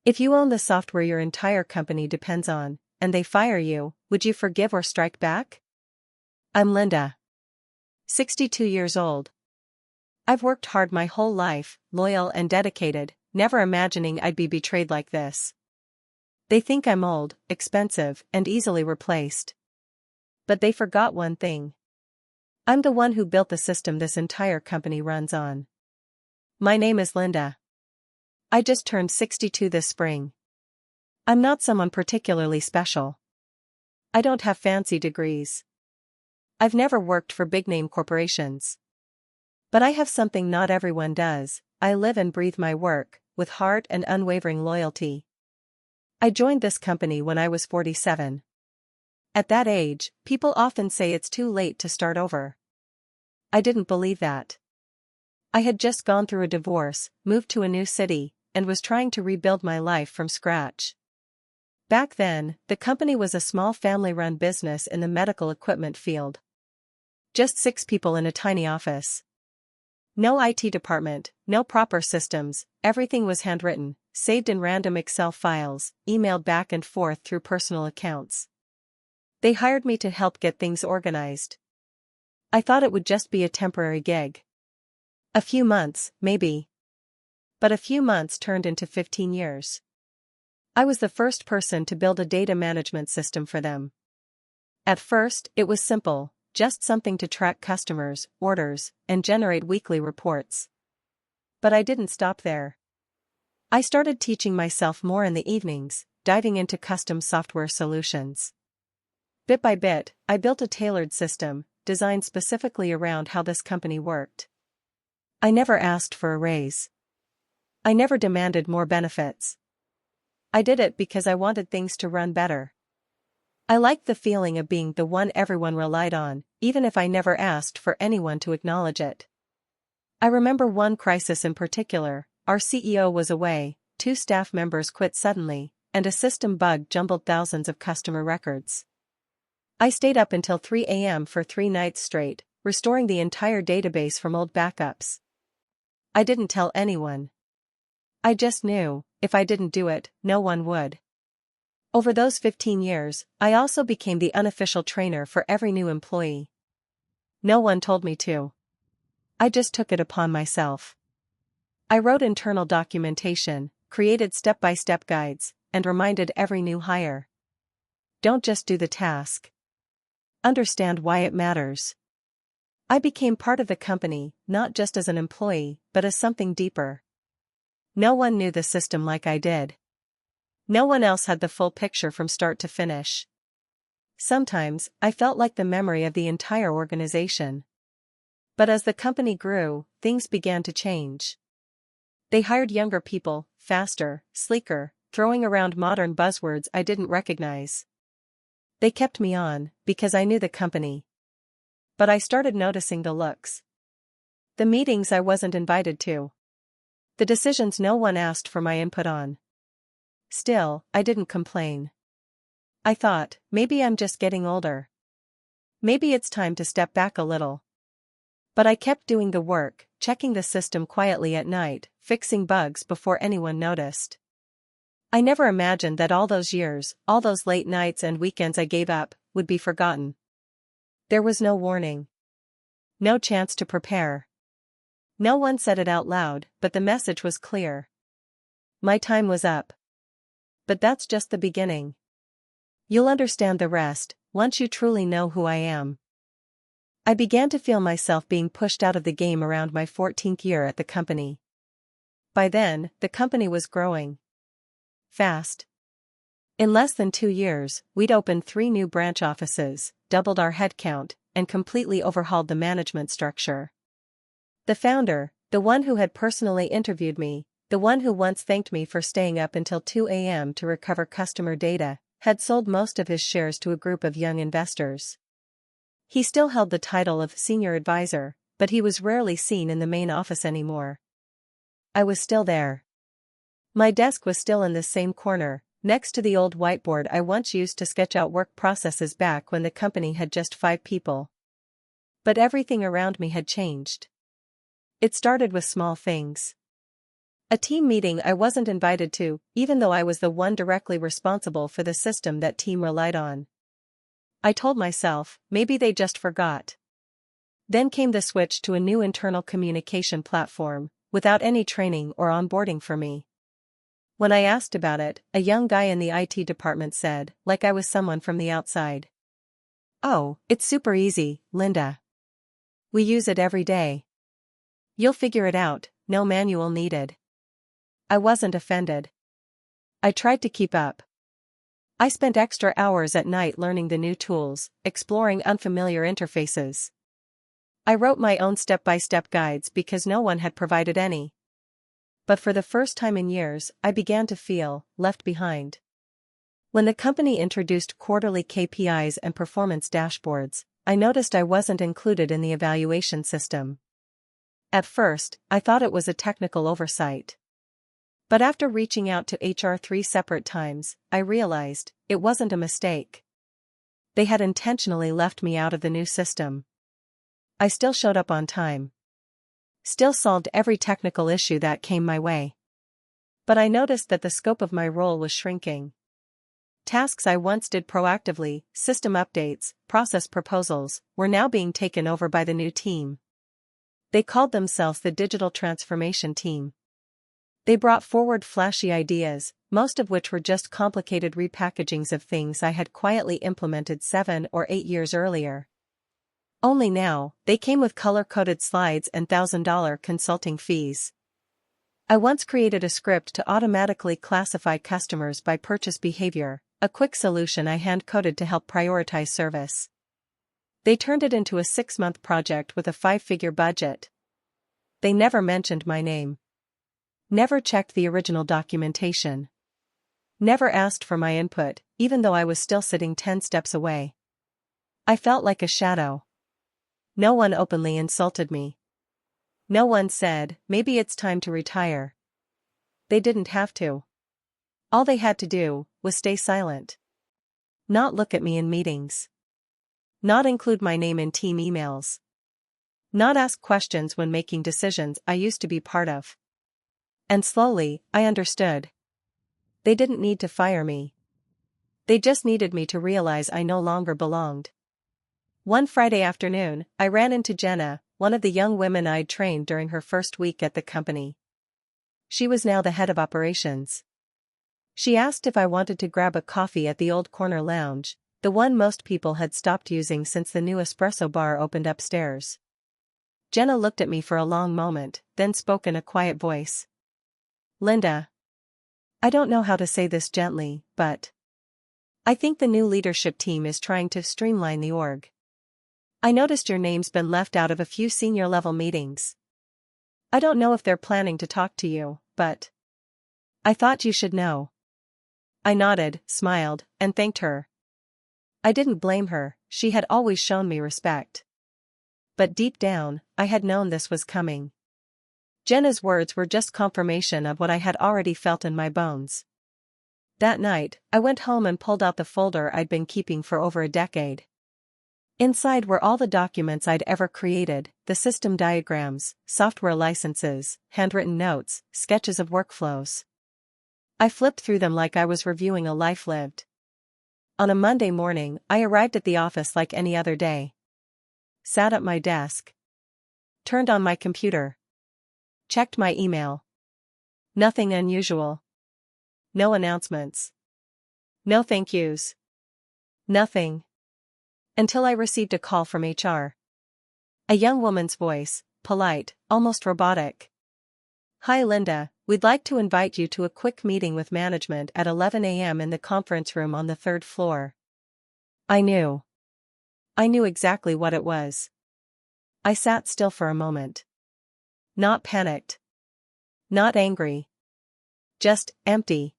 If you own the software your entire company depends on, and they fire you, would you forgive or strike back? I'm Linda. 62 years old. I've worked hard my whole life, loyal and dedicated, never imagining I'd be betrayed like this. They think I'm old, expensive, and easily replaced. But they forgot one thing. I'm the one who built the system this entire company runs on. My name is Linda. I just turned 62 this spring. I'm not someone particularly special. I don't have fancy degrees. I've never worked for big-name corporations. But I have something not everyone does. I live and breathe my work, with heart and unwavering loyalty. I joined this company when I was 47. At that age, people often say it's too late to start over. I didn't believe that. I had just gone through a divorce, moved to a new city, and was trying to rebuild my life from scratch. Back then, the company was a small family-run business in the medical equipment field. Just 6 people in a tiny office. No IT department, no proper systems, everything was handwritten, saved in random Excel files, emailed back and forth through personal accounts. They hired me to help get things organized. I thought it would just be a temporary gig. A few months, maybe. But a few months turned into 15 years. I was the first person to build a data management system for them. At first, it was simple, just something to track customers, orders, and generate weekly reports. But I didn't stop there. I started teaching myself more in the evenings, diving into custom software solutions. Bit by bit, I built a tailored system, designed specifically around how this company worked. I never asked for a raise. I never demanded more benefits. I did it because I wanted things to run better. I liked the feeling of being the one everyone relied on, even if I never asked for anyone to acknowledge it. I remember one crisis in particular. Our CEO was away, 2 staff members quit suddenly, and a system bug jumbled thousands of customer records. I stayed up until 3 a.m. for 3 nights straight, restoring the entire database from old backups. I didn't tell anyone. I just knew, if I didn't do it, no one would. Over those 15 years, I also became the unofficial trainer for every new employee. No one told me to. I just took it upon myself. I wrote internal documentation, created step-by-step guides, and reminded every new hire. Don't just do the task. Understand why it matters. I became part of the company, not just as an employee, but as something deeper. No one knew the system like I did. No one else had the full picture from start to finish. Sometimes, I felt like the memory of the entire organization. But as the company grew, things began to change. They hired younger people, faster, sleeker, throwing around modern buzzwords I didn't recognize. They kept me on, because I knew the company. But I started noticing the looks. The meetings I wasn't invited to. The decisions no one asked for my input on. Still, I didn't complain. I thought, maybe I'm just getting older. Maybe it's time to step back a little. But I kept doing the work, checking the system quietly at night, fixing bugs before anyone noticed. I never imagined that all those years, all those late nights and weekends I gave up, would be forgotten. There was no warning. No chance to prepare. No one said it out loud, but the message was clear. My time was up. But that's just the beginning. You'll understand the rest, once you truly know who I am. I began to feel myself being pushed out of the game around my 14th year at the company. By then, the company was growing. Fast. In less than 2 years, we'd opened 3 new branch offices, doubled our headcount, and completely overhauled the management structure. The founder, the one who had personally interviewed me, the one who once thanked me for staying up until 2 a.m. to recover customer data, had sold most of his shares to a group of young investors. He still held the title of senior advisor, but he was rarely seen in the main office anymore. I was still there. My desk was still in the same corner, next to the old whiteboard I once used to sketch out work processes back when the company had just 5 people. But everything around me had changed. It started with small things. A team meeting I wasn't invited to, even though I was the one directly responsible for the system that team relied on. I told myself, maybe they just forgot. Then came the switch to a new internal communication platform, without any training or onboarding for me. When I asked about it, a young guy in the IT department said, like I was someone from the outside. "Oh, it's super easy, Linda. We use it every day. You'll figure it out, no manual needed." I wasn't offended. I tried to keep up. I spent extra hours at night learning the new tools, exploring unfamiliar interfaces. I wrote my own step-by-step guides because no one had provided any. But for the first time in years, I began to feel left behind. When the company introduced quarterly KPIs and performance dashboards, I noticed I wasn't included in the evaluation system. At first, I thought it was a technical oversight. But after reaching out to HR 3 separate times, I realized it wasn't a mistake. They had intentionally left me out of the new system. I still showed up on time. Still solved every technical issue that came my way. But I noticed that the scope of my role was shrinking. Tasks I once did proactively, system updates, process proposals, were now being taken over by the new team. They called themselves the Digital Transformation Team. They brought forward flashy ideas, most of which were just complicated repackagings of things I had quietly implemented 7 or 8 years earlier. Only now, they came with color-coded slides and $1,000 consulting fees. I once created a script to automatically classify customers by purchase behavior, a quick solution I hand-coded to help prioritize service. They turned it into a 6-month project with a 5-figure budget. They never mentioned my name. Never checked the original documentation. Never asked for my input, even though I was still sitting 10 steps away. I felt like a shadow. No one openly insulted me. No one said, maybe it's time to retire. They didn't have to. All they had to do was stay silent. Not look at me in meetings. Not include my name in team emails. Not ask questions when making decisions I used to be part of. And slowly, I understood. They didn't need to fire me. They just needed me to realize I no longer belonged. One Friday afternoon, I ran into Jenna, one of the young women I'd trained during her first week at the company. She was now the head of operations. She asked if I wanted to grab a coffee at the old corner lounge, the one most people had stopped using since the new espresso bar opened upstairs. Jenna looked at me for a long moment, then spoke in a quiet voice. "Linda. I don't know how to say this gently, but I think the new leadership team is trying to streamline the org. I noticed your name's been left out of a few senior-level meetings. I don't know if they're planning to talk to you, but I thought you should know." I nodded, smiled, and thanked her. I didn't blame her, she had always shown me respect. But deep down, I had known this was coming. Jenna's words were just confirmation of what I had already felt in my bones. That night, I went home and pulled out the folder I'd been keeping for over a decade. Inside were all the documents I'd ever created, the system diagrams, software licenses, handwritten notes, sketches of workflows. I flipped through them like I was reviewing a life lived. On a Monday morning, I arrived at the office like any other day. Sat at my desk. Turned on my computer. Checked my email. Nothing unusual. No announcements. No thank yous. Nothing. Until I received a call from HR. A young woman's voice, polite, almost robotic. "Hi Linda, we'd like to invite you to a quick meeting with management at 11 a.m. in the conference room on the 3rd floor. I knew. I knew exactly what it was. I sat still for a moment. Not panicked. Not angry. Just empty.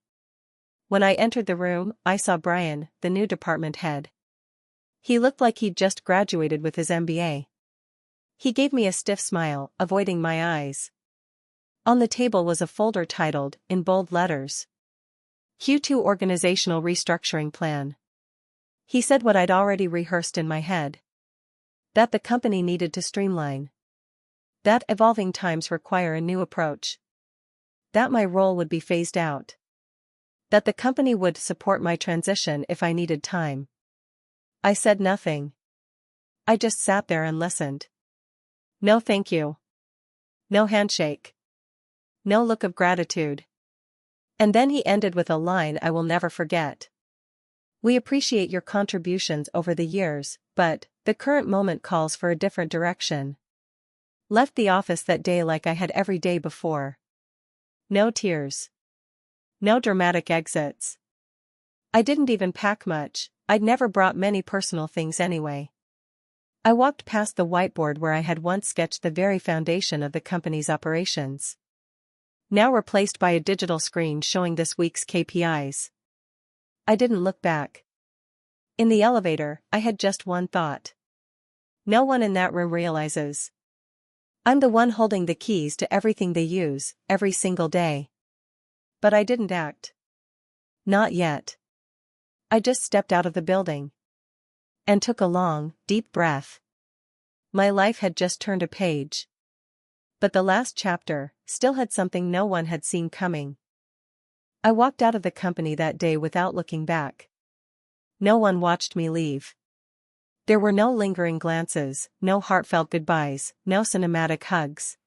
When I entered the room, I saw Brian, the new department head. He looked like he'd just graduated with his MBA. He gave me a stiff smile, avoiding my eyes. On the table was a folder titled, in bold letters, Q2 Organizational Restructuring Plan. He said what I'd already rehearsed in my head. That the company needed to streamline. That evolving times require a new approach. that my role would be phased out. That the company would support my transition if I needed time. I said nothing. I just sat there and listened. No thank you. No handshake. No look of gratitude. And then he ended with a line I will never forget. We appreciate your contributions over the years, but the current moment calls for a different direction. Left the office that day like I had every day before. No tears. No dramatic exits. I didn't even pack much, I'd never brought many personal things anyway. I walked past the whiteboard where I had once sketched the very foundation of the company's operations. Now replaced by a digital screen showing this week's KPIs. I didn't look back. In the elevator, I had just one thought. No one in that room realizes. I'm the one holding the keys to everything they use, every single day. But I didn't act. Not yet. I just stepped out of the building. And took a long, deep breath. My life had just turned a page. But the last chapter still had something no one had seen coming. I walked out of the company that day without looking back. No one watched me leave. There were no lingering glances, no heartfelt goodbyes, no cinematic hugs.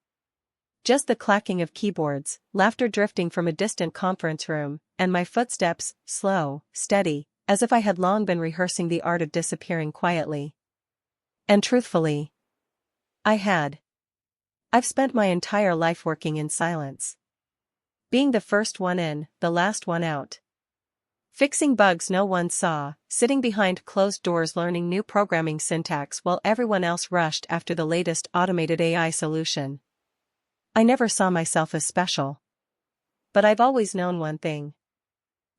Just the clacking of keyboards, laughter drifting from a distant conference room, and my footsteps, slow, steady, as if I had long been rehearsing the art of disappearing quietly. And truthfully, I had. I've spent my entire life working in silence. Being the first one in, the last one out. Fixing bugs no one saw, sitting behind closed doors learning new programming syntax while everyone else rushed after the latest automated AI solution. I never saw myself as special. But I've always known one thing.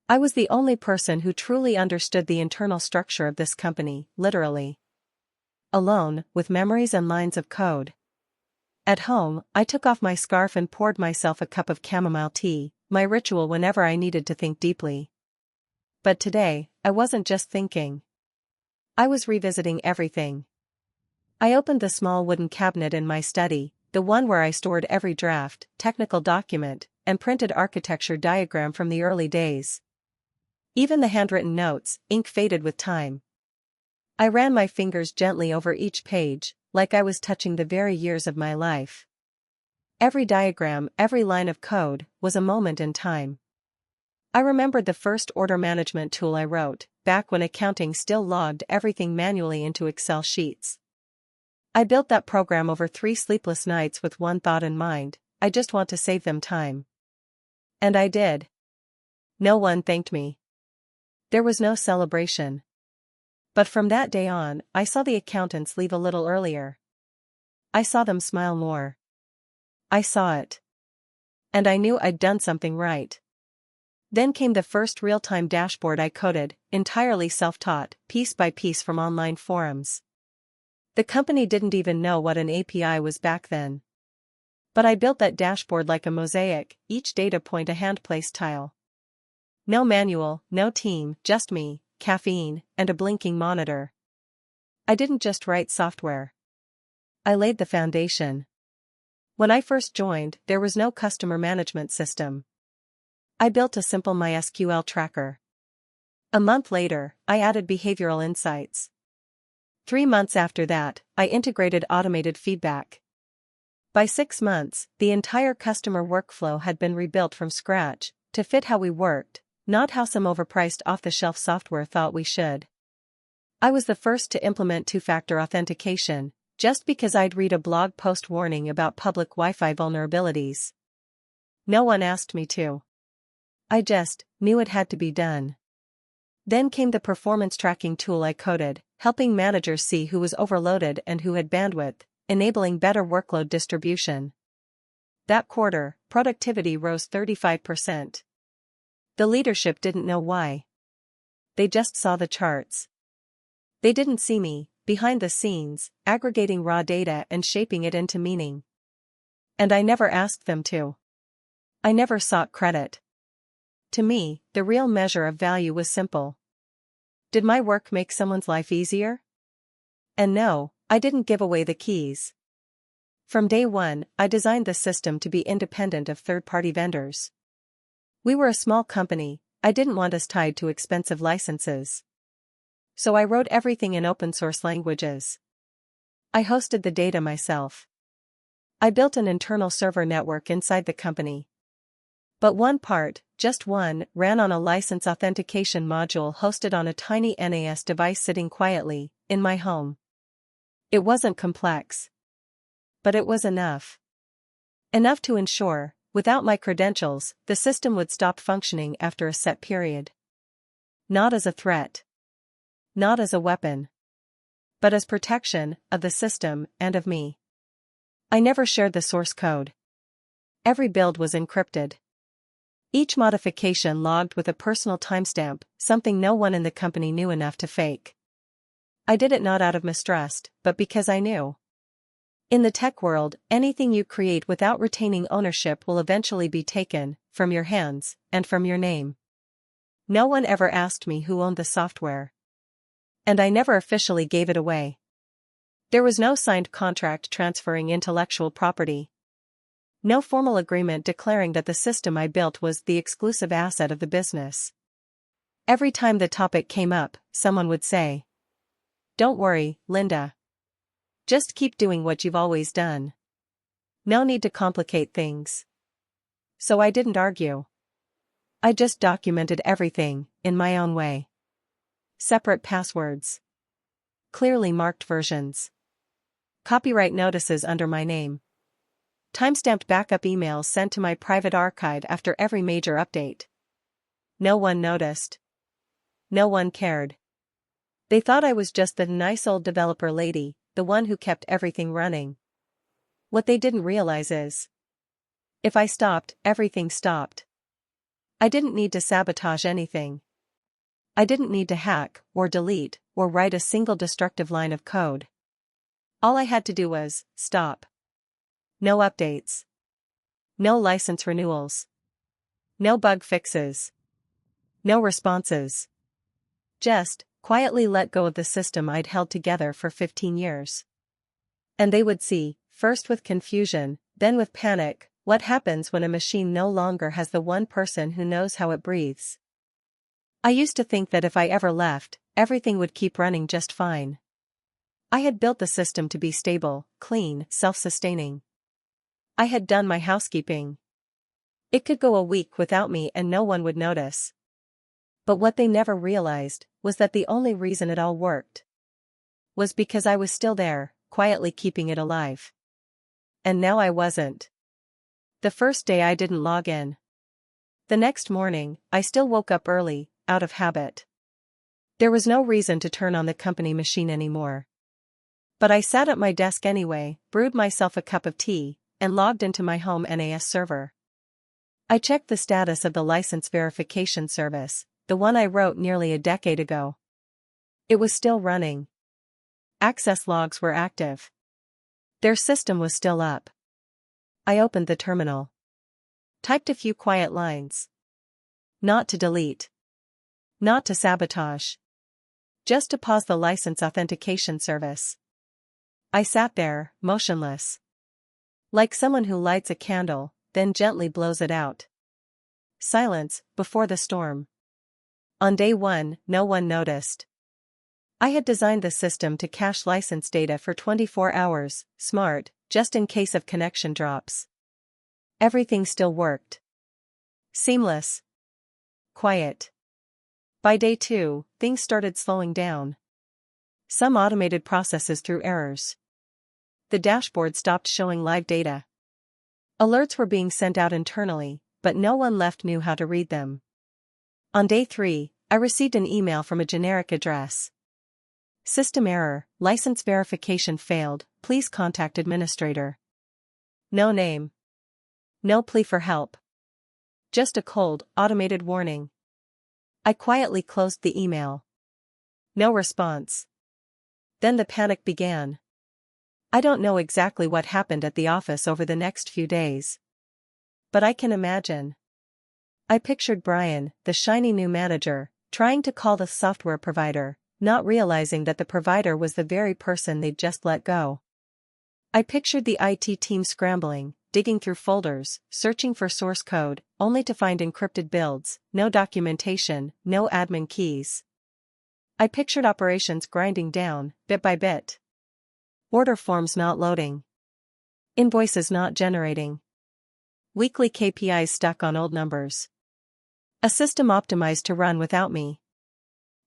I was the only person who truly understood the internal structure of this company, literally. Alone, with memories and lines of code. At home, I took off my scarf and poured myself a cup of chamomile tea, my ritual whenever I needed to think deeply. But today, I wasn't just thinking. I was revisiting everything. I opened the small wooden cabinet in my study, the one where I stored every draft, technical document, and printed architecture diagram from the early days. Even the handwritten notes, ink faded with time. I ran my fingers gently over each page, like I was touching the very years of my life. Every diagram, every line of code, was a moment in time. I remembered the first order management tool I wrote, back when accounting still logged everything manually into Excel sheets. I built that program over 3 sleepless nights with one thought in mind: I just want to save them time. And I did. No one thanked me. There was no celebration. But from that day on, I saw the accountants leave a little earlier. I saw them smile more. I saw it. And I knew I'd done something right. Then came the first real-time dashboard I coded, entirely self-taught, piece by piece from online forums. The company didn't even know what an API was back then. But I built that dashboard like a mosaic, each data point a hand-placed tile. No manual, no team, just me, caffeine, and a blinking monitor. I didn't just write software. I laid the foundation. When I first joined, there was no customer management system. I built a simple MySQL tracker. A month later, I added behavioral insights. 3 months after that, I integrated automated feedback. By 6 months, the entire customer workflow had been rebuilt from scratch, to fit how we worked, not how some overpriced off-the-shelf software thought we should. I was the first to implement two-factor authentication, just because I'd read a blog post warning about public Wi-Fi vulnerabilities. No one asked me to. I just knew it had to be done. Then came the performance tracking tool I coded, helping managers see who was overloaded and who had bandwidth, enabling better workload distribution. That quarter, productivity rose 35%. The leadership didn't know why. They just saw the charts. They didn't see me, behind the scenes, aggregating raw data and shaping it into meaning. And I never asked them to. I never sought credit. To me, the real measure of value was simple. Did my work make someone's life easier? And no, I didn't give away the keys. From day one, I designed the system to be independent of third-party vendors. We were a small company, I didn't want us tied to expensive licenses. So I wrote everything in open-source languages. I hosted the data myself. I built an internal server network inside the company. But one part, just one, ran on a license authentication module hosted on a tiny NAS device sitting quietly, in my home. It wasn't complex. But it was enough. Enough to ensure, without my credentials, the system would stop functioning after a set period. Not as a threat. Not as a weapon. But as protection, of the system, and of me. I never shared the source code. Every build was encrypted. Each modification logged with a personal timestamp, something no one in the company knew enough to fake. I did it not out of mistrust, but because I knew. In the tech world, anything you create without retaining ownership will eventually be taken, from your hands, and from your name. No one ever asked me who owned the software. And I never officially gave it away. There was no signed contract transferring intellectual property. No formal agreement declaring that the system I built was the exclusive asset of the business. Every time the topic came up, someone would say, "Don't worry, Linda. Just keep doing what you've always done. No need to complicate things." So I didn't argue. I just documented everything, in my own way. Separate passwords. Clearly marked versions. Copyright notices under my name. Timestamped backup emails sent to my private archive after every major update. No one noticed. No one cared. They thought I was just the nice old developer lady, the one who kept everything running. What they didn't realize is, if I stopped, everything stopped. I didn't need to sabotage anything. I didn't need to hack, or delete, or write a single destructive line of code. All I had to do was, stop. No updates. No license renewals. No bug fixes. No responses. Just, quietly let go of the system I'd held together for 15 years. And they would see, first with confusion, then with panic, what happens when a machine no longer has the one person who knows how it breathes. I used to think that if I ever left, everything would keep running just fine. I had built the system to be stable, clean, self-sustaining. I had done my housekeeping. It could go a week without me and no one would notice. But what they never realized was that the only reason it all worked was because I was still there, quietly keeping it alive. And now I wasn't. The first day I didn't log in. The next morning, I still woke up early, out of habit. There was no reason to turn on the company machine anymore. But I sat at my desk anyway, brewed myself a cup of tea, and logged into my home NAS server. I checked the status of the license verification service, the one I wrote nearly a decade ago. It was still running. Access logs were active. Their system was still up. I opened the terminal. Typed a few quiet lines. Not to delete. Not to sabotage. Just to pause the license authentication service. I sat there, motionless. Like someone who lights a candle, then gently blows it out. Silence, before the storm. On day one, no one noticed. I had designed the system to cache license data for 24 hours, smart, just in case of connection drops. Everything still worked. Seamless. Quiet. By day two, things started slowing down. Some automated processes threw errors. The dashboard stopped showing live data. Alerts were being sent out internally, but no one left knew how to read them. On day 3, I received an email from a generic address. System error, license verification failed, please contact administrator. No name. No plea for help. Just a cold, automated warning. I quietly closed the email. No response. Then the panic began. I don't know exactly what happened at the office over the next few days. But I can imagine. I pictured Brian, the shiny new manager, trying to call the software provider, not realizing that the provider was the very person they'd just let go. I pictured the IT team scrambling, digging through folders, searching for source code, only to find encrypted builds, no documentation, no admin keys. I pictured operations grinding down, bit by bit. Order forms not loading. Invoices not generating. Weekly KPIs stuck on old numbers. A system optimized to run without me.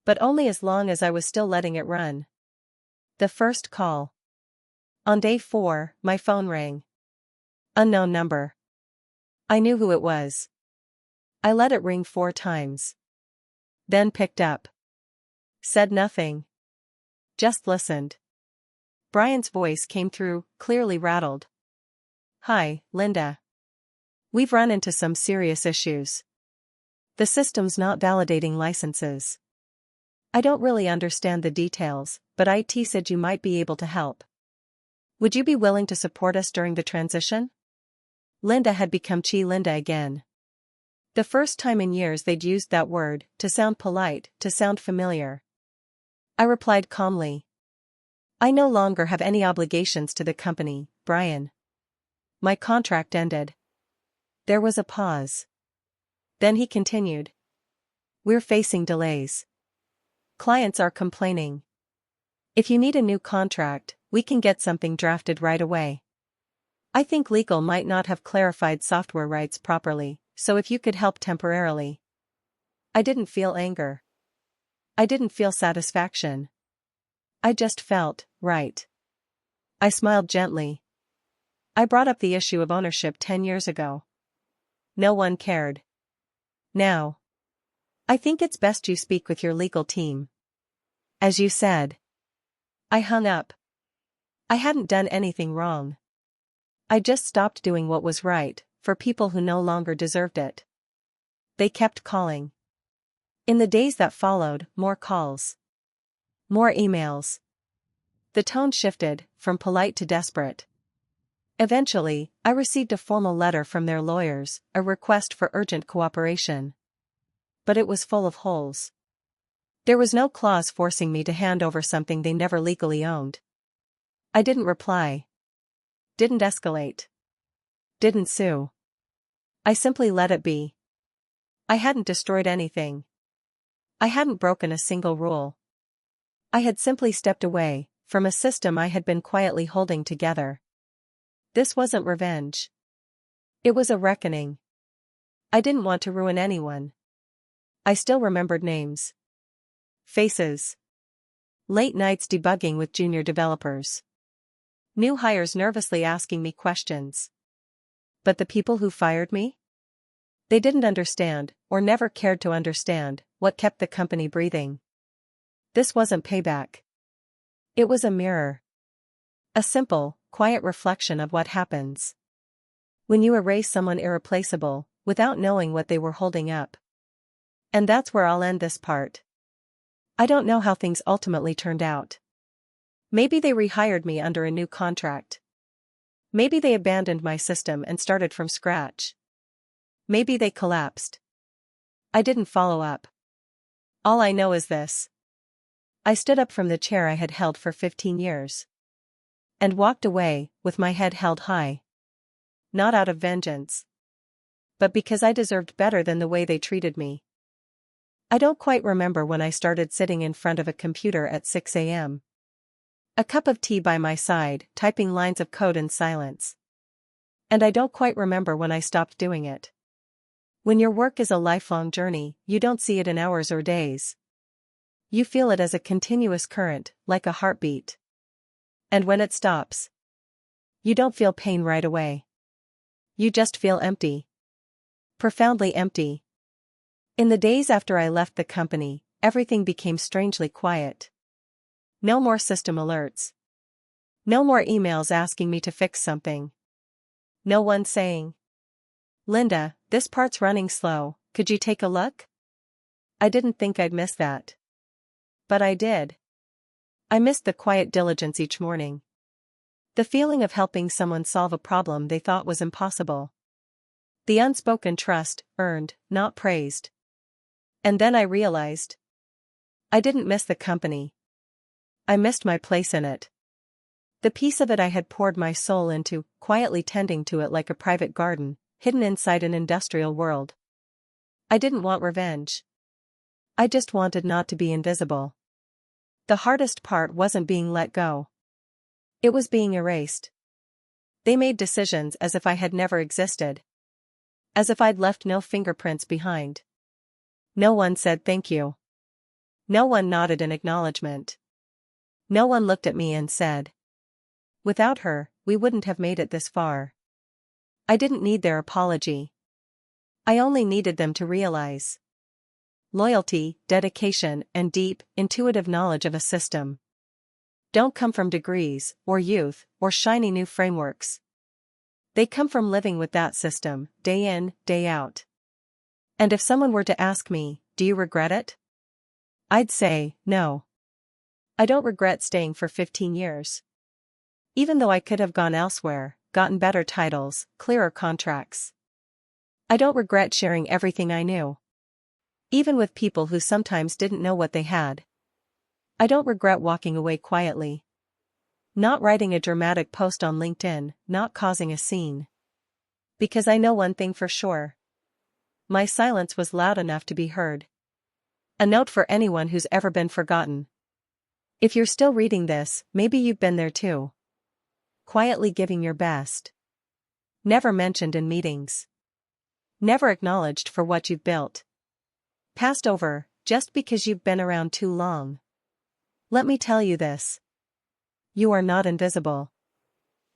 But only as long as I was still letting it run. The first call. On day 4, my phone rang. Unknown number. I knew who it was. I let it ring 4 times. Then picked up. Said nothing. Just listened. Brian's voice came through, clearly rattled. Hi, Linda. We've run into some serious issues. The system's not validating licenses. I don't really understand the details, but IT said you might be able to help. Would you be willing to support us during the transition? Linda had become Chi Linda again. The first time in years they'd used that word, to sound polite, to sound familiar. I replied calmly. I no longer have any obligations to the company, Brian. My contract ended. There was a pause. Then he continued. We're facing delays. Clients are complaining. If you need a new contract, we can get something drafted right away. I think legal might not have clarified software rights properly, so if you could help temporarily. I didn't feel anger. I didn't feel satisfaction. I just felt right. I smiled gently. I brought up the issue of ownership 10 years ago. No one cared. Now. I think it's best you speak with your legal team. As you said. I hung up. I hadn't done anything wrong. I just stopped doing what was right, for people who no longer deserved it. They kept calling. In the days that followed, more calls. More emails. The tone shifted, from polite to desperate. Eventually, I received a formal letter from their lawyers, a request for urgent cooperation. But it was full of holes. There was no clause forcing me to hand over something they never legally owned. I didn't reply. Didn't escalate. Didn't sue. I simply let it be. I hadn't destroyed anything. I hadn't broken a single rule. I had simply stepped away from a system I had been quietly holding together. This wasn't revenge. It was a reckoning. I didn't want to ruin anyone. I still remembered names. Faces. Late nights debugging with junior developers. New hires nervously asking me questions. But the people who fired me? They didn't understand, or never cared to understand, what kept the company breathing. This wasn't payback. It was a mirror. A simple, quiet reflection of what happens when you erase someone irreplaceable, without knowing what they were holding up. And that's where I'll end this part. I don't know how things ultimately turned out. Maybe they rehired me under a new contract. Maybe they abandoned my system and started from scratch. Maybe they collapsed. I didn't follow up. All I know is this. I stood up from the chair I had held for 15 years. And walked away, with my head held high. Not out of vengeance. But because I deserved better than the way they treated me. I don't quite remember when I started sitting in front of a computer at 6 a.m. A cup of tea by my side, typing lines of code in silence. And I don't quite remember when I stopped doing it. When your work is a lifelong journey, you don't see it in hours or days. You feel it as a continuous current, like a heartbeat. And when it stops, you don't feel pain right away. You just feel empty. Profoundly empty. In the days after I left the company, everything became strangely quiet. No more system alerts. No more emails asking me to fix something. No one saying, Linda, this part's running slow, could you take a look? I didn't think I'd miss that. But I did. I missed the quiet diligence each morning. The feeling of helping someone solve a problem they thought was impossible. The unspoken trust, earned, not praised. And then I realized. I didn't miss the company. I missed my place in it. The piece of it I had poured my soul into, quietly tending to it like a private garden, hidden inside an industrial world. I didn't want revenge. I just wanted not to be invisible. The hardest part wasn't being let go. It was being erased. They made decisions as if I had never existed. As if I'd left no fingerprints behind. No one said thank you. No one nodded in acknowledgement. No one looked at me and said, "Without her, we wouldn't have made it this far." I didn't need their apology. I only needed them to realize. Loyalty, dedication, and deep, intuitive knowledge of a system don't come from degrees, or youth, or shiny new frameworks. They come from living with that system, day in, day out. And if someone were to ask me, do you regret it? I'd say, no. I don't regret staying for 15 years. Even though I could have gone elsewhere, gotten better titles, clearer contracts. I don't regret sharing everything I knew. Even with people who sometimes didn't know what they had. I don't regret walking away quietly. Not writing a dramatic post on LinkedIn, not causing a scene. Because I know one thing for sure. My silence was loud enough to be heard. A note for anyone who's ever been forgotten. If you're still reading this, maybe you've been there too. Quietly giving your best. Never mentioned in meetings. Never acknowledged for what you've built. Passed over, just because you've been around too long. Let me tell you this. You are not invisible.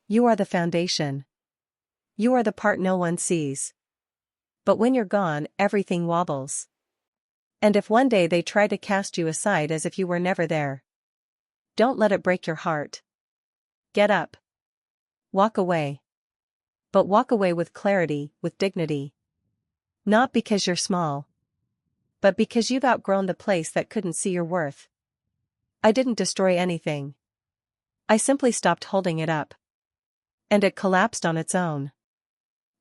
You are the foundation. You are the part no one sees. But when you're gone, everything wobbles. And if one day they try to cast you aside as if you were never there, don't let it break your heart. Get up. Walk away. But walk away with clarity, with dignity. Not because you're small. But because you've outgrown the place that couldn't see your worth. I didn't destroy anything. I simply stopped holding it up. And it collapsed on its own.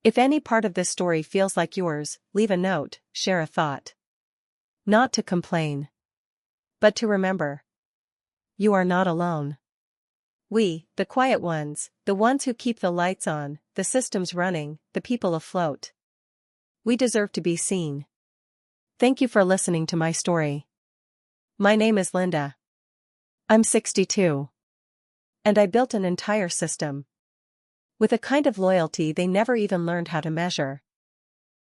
If any part of this story feels like yours, leave a note, share a thought. Not to complain. But to remember. You are not alone. We, the quiet ones, the ones who keep the lights on, the systems running, the people afloat. We deserve to be seen. Thank you for listening to my story. My name is Linda. I'm 62. And I built an entire system. With a kind of loyalty they never even learned how to measure.